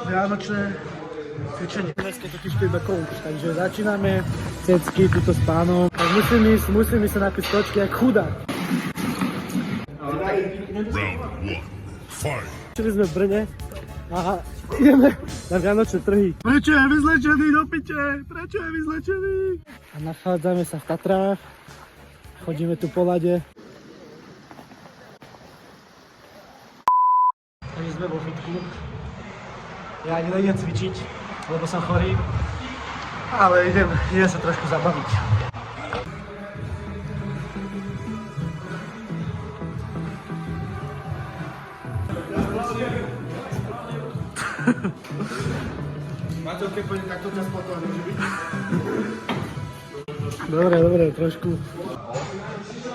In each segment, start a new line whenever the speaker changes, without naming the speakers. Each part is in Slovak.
Vianočné cvičenie. Dneska totiž tu iba coach, takže začíname cecky tuto s pánom. Tak musím ísť sa napiť skočky jak chudák. Čili sme v Brne a ideme na Vianočné trhy. Prečo je vyzlečený do piče? Prečo je vyzlečený? A nachádzame sa v Tatrách. Chodíme tu po lade. Takže sme vo fitku. Ja ani nejdem cvičiť, lebo som chorý. Ale idem sa trošku zabaviť.
Máte keď pôjde takto čas po toho, môže byť?
Dobre, trošku.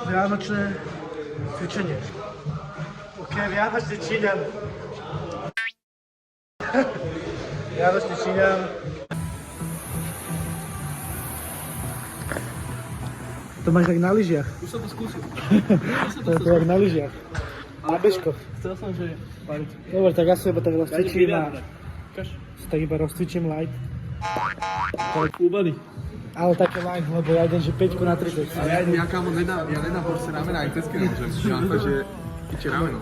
Vianočné cvičenie. Ok, Vianočný Číňan. Vianočný Číňan. To máš jak na lyžiach.
Už som to skúsil.
To je jak na lyžiach. Na bežkoch.
Chcel som, že pariť.
Dobre, tak ja si iba tak rozcvičím a...
Kaž.
Tak iba rozcvičím light.
To je kúbany.
Ale také light, lebo ja idem, že 5 na 30.
A ja kámo nedám proste ramena aj cecky nemôžem. Ja to, že piče rameno.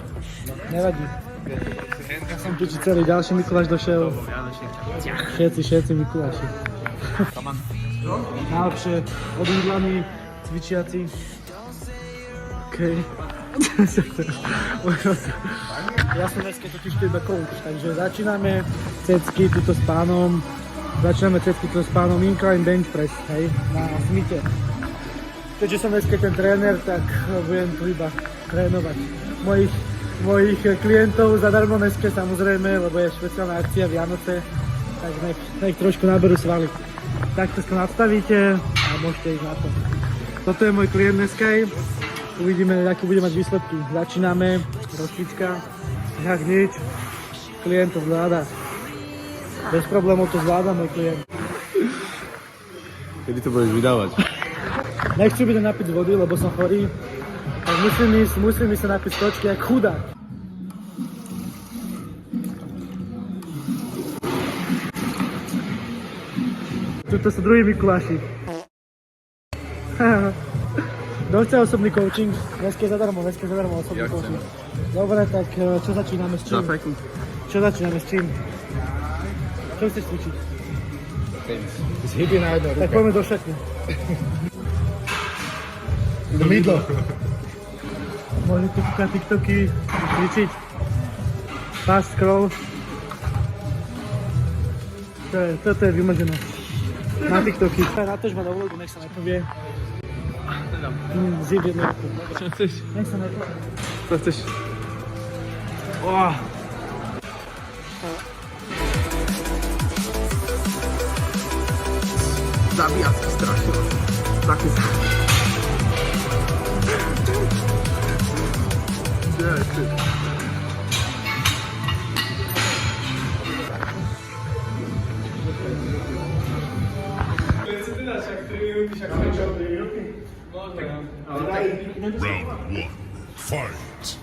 Nevadí. Ja som piči celý, ďalší Mikuláš došiel. Všetci Mikuláši. Najlepšie odídlaní, cvičiaci. Okej. Ja som dneska totiž tu iba coach, takže začíname cecky tuto s pánom. Incline bench press, hej, na smite. Keďže som dneska ten tréner, tak budem tu iba trénovať mojich klientov zadarmo dneska samozrejme, lebo je špeciálna akcia Vianoce, tak nech trošku naberú svaly. Takto sa nastavíte a môžete ísť na to. Toto je môj klient dneska. Uvidíme, aké bude mať výsledky. Začíname, rozcvička, jak nič, klient to zvláda. Bez problémov to zvláda môj klient.
Kedy to budeš vydávať?
Nechci byť napiť z vody, lebo som chorý. Tak musím ísť sa napiť skočky jak chudák. Tuto sú druhí Mikuláši. Kto chce osobný coaching? Dneska je zadarmo osobný coaching. Dobre, tak čo začíname s čím? Čo začíname s čím? Čo chceš cvičiť?
Zhyby na jedno ruka.
Tak poďme do šatne. Do mydlo. Môžete kúkať TikToky, cvičiť. Fast scroll. Toto je vymožené. Na TikToky. Natoč ma do vlogu, nech sa nepovie. Zhyb jedno ruku.
Čo chceš?
Nech sa nepovie.
Čo chceš? Zabíjať sa strašne. Také sa.
Round 1. Fight!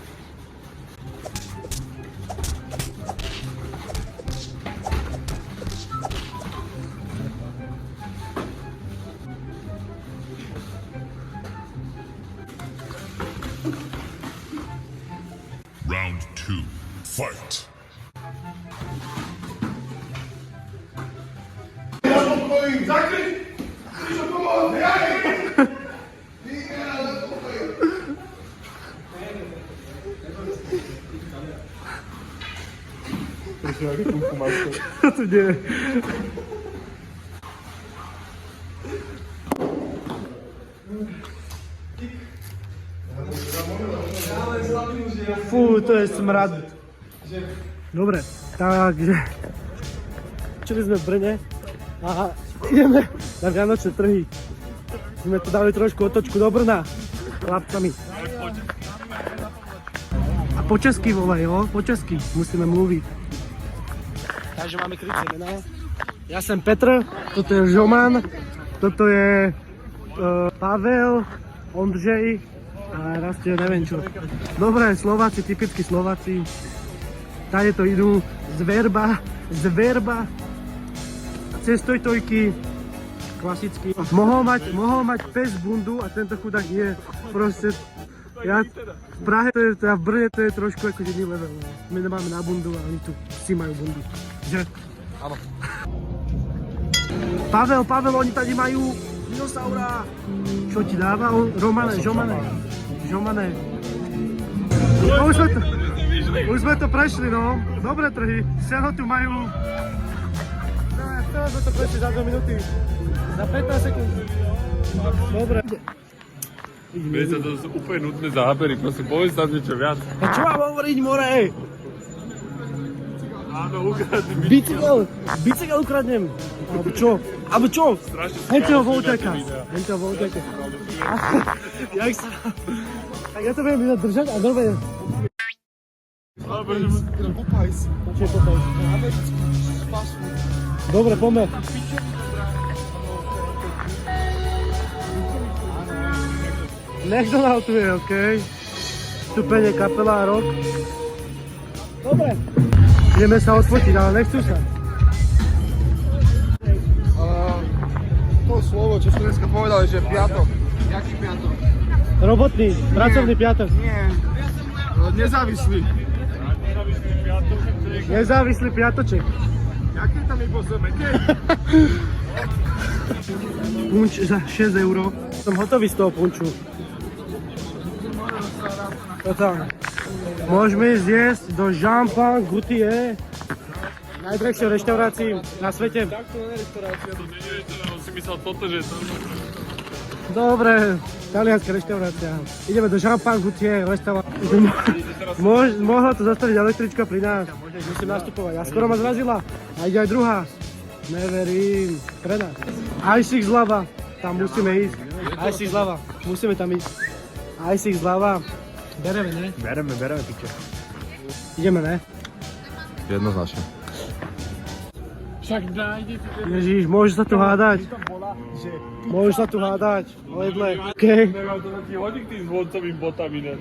Round 2. Fight!
Co to děje? Fú, to je smrad. Dobre, takže čili sme v Brne a ideme na Vianočné trhy. Sme tu dali trošku otočku do Brna chlapcami. A po česky volaj, jo? Po česky musíme mluviť. Takže máme krycie mená. Ja som Petr, toto je Žoman, toto je Pavel, Ondřej a rastie neviem čo. Dobre, Slováci, typickí Slováci. Tady to idú z Verba zverba, cez tojtojky, klasicky. Mohol mať pes bundu a tento chudák je proste, ja v Prahe, v Brne to je trošku akože iný level. My nemáme na bundu a oni tu si majú bundu. Že?
Áno.
Pavel, oni tady majú dinosaura. Čo ti dáva? Žomane. Už sme to prešli, no. Dobré trhy. Všeho tu majú. Chceme sme to prešli za 2 minúty. Za 15 sekúnd. Dobre.
Mne sa to sú úplne nutné zábery, prosím, povedz tam niečo viac.
A čo mám hovoriť, more?
Áno, ukradni mi.
Bicykel ukradnem. Alebo čo? Henteho Volteka. Jak sa... Tak ja to budem držať a dobre. Čo je popajs? Dobre, poďme. McDonald tu je, okej. Stupenie kapela rock. Dobre. Ideme sa odfotiť, ale nechcú sa.
To slovo, čo ste dneska povedali, že piatok. Jaký piatok?
Robotný, pracovný piatok.
Nie. Nezávislý.
Nezávislý piatoček.
Jaký tam je po sebe?
Punč za 6 €. Som hotový z toho punču. Totálne. Môžeme ísť jesť do Jean-Paul Gaultier. Najdrahšej reštaurácii na svete.
To nie je reštaurácia, on si myslel toto, že to...
Dobre, talianská reštaurácia. Ideme do Jean-Paul Gaultier reštaurácia. Mohla to zastaviť električka pri nás. Musím nastupovať. A skoro ma zrazila. A ide aj druhá. Neverím. Pre nás. Ajsik zľava. Tam musíme ísť. Ajsik zľava. Musíme tam ísť. Ajsik zľava. Bereme, ne?
Bereme, piče.
Ideme, ne?
Jednoznačne.
Však nájdete.
Ježíš, môžeš sa tu hádať. Môžeš sa tu hádať. O jedle. Okej.
Nemám to taký hodík tým zvoncovým botami, ne?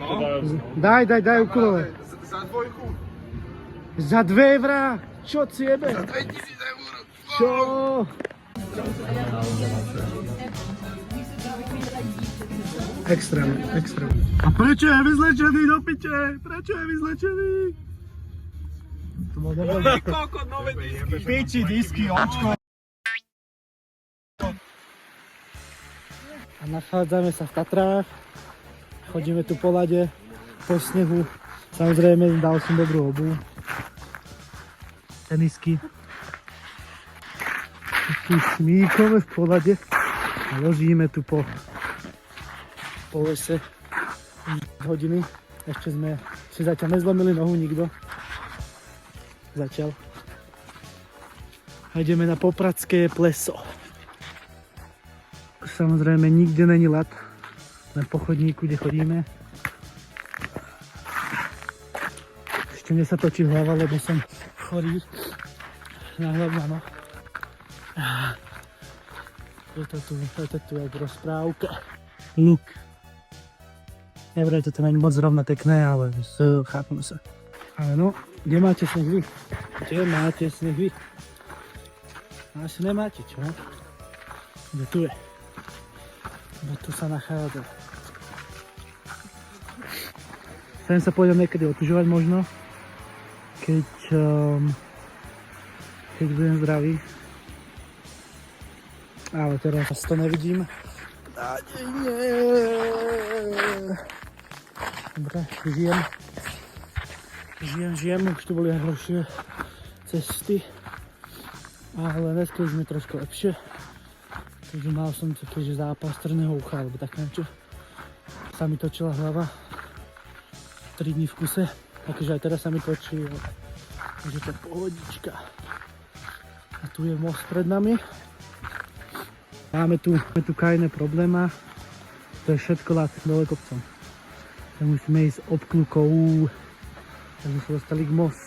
Daj ukulele.
Za dvojku.
Za 2 €. Čo ciebe?
Za 2000 €.
Čo? Extrém. A prečo je vyzlečený do piče? Prečo je vyzlečený? To bol dobrý.
Koľko nové disky?
Piči, disky, očko. A nachádzame sa v Tatrách. Chodíme tu po lade, po snehu. Samozrejme, dal som dobrú obu. Tenisky. Tu smíkame v polade a ložíme tu po lese hodiny. Ešte sme si zatiaľ nezlomili nohu nikto. Zatiaľ. A ideme na Popradské pleso. Samozrejme nikde není ľad. Na pochodníku, kde chodíme. Ešte mne sa točí hlava, lebo som chorý na hlavu. Je to tu jak rozprávka. Look. Nevraj, to není moc zrovna pekné, ale chápeme sa. Ale no, kde máte sneh vy? Asi nemáte, čo? Kde tu je? Kde tu sa nachádza? Sem sa pôjdem niekedy otužovať možno, keď budem zdravý. Ale teraz to nevidím. Dobre, žijem, už tu boli aj horšie cesty, ale dneska už mi trošku lepšie. Takže mal som taký zápas strného ucha, alebo tak niečo. Sa mi točila hlava 3 dní v kuse, takže aj teraz sa mi točí, takže to je pohodička. A tu je most pred nami. Máme tu kajné probléma, to je všetko ľad dole kopcom. Tak musíme ísť obklukou, takže sa dostali k most.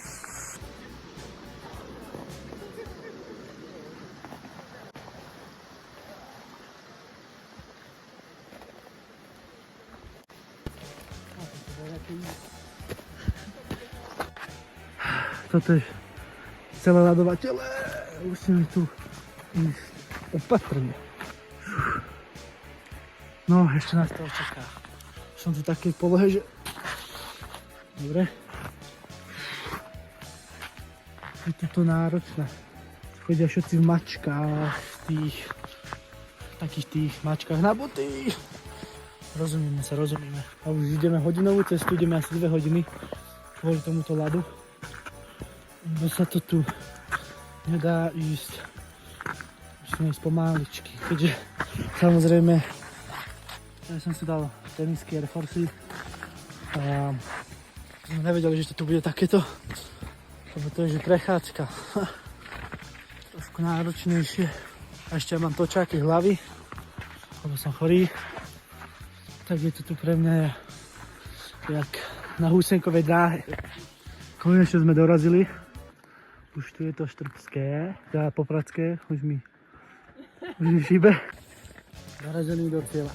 Toto je celé ľadovatele. Musíme tu ísť opatrne. No, ešte nás to čaká. Som tu v takej polohe, že... Dobre. Je to náročné. Chodia všetci v mačkách, v tých... takých tých mačkách na boty. Rozumieme sa, rozumieme. A už ideme hodinovú cestu, ideme asi 2 hodiny kvôli tomuto ľadu. Lebo sa to tu nedá ísť. Musíme ísť pomaličky, keďže samozrejme ja som si dal tenisky Air Force a sme nevedeli, že to tu bude takéto, lebo to je že prechádzka. Trošku náročnejšie. A ešte mám točáky hlavy, lebo som chorý. Tak je to tu pre mňa jak na húsenkovej dráhe. Konečne sme dorazili. Už tu je to štrbské, teda popradské, už mi šíbe. Dorazený do cieľa.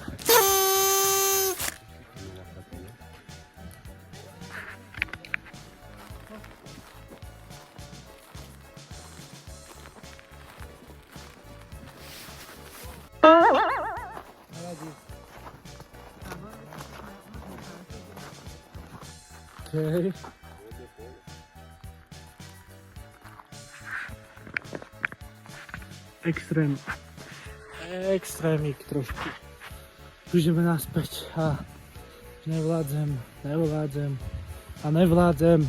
Okay. Extrém. Extrémik trošku. Už ideme naspäť a nevládzem a nevládzem.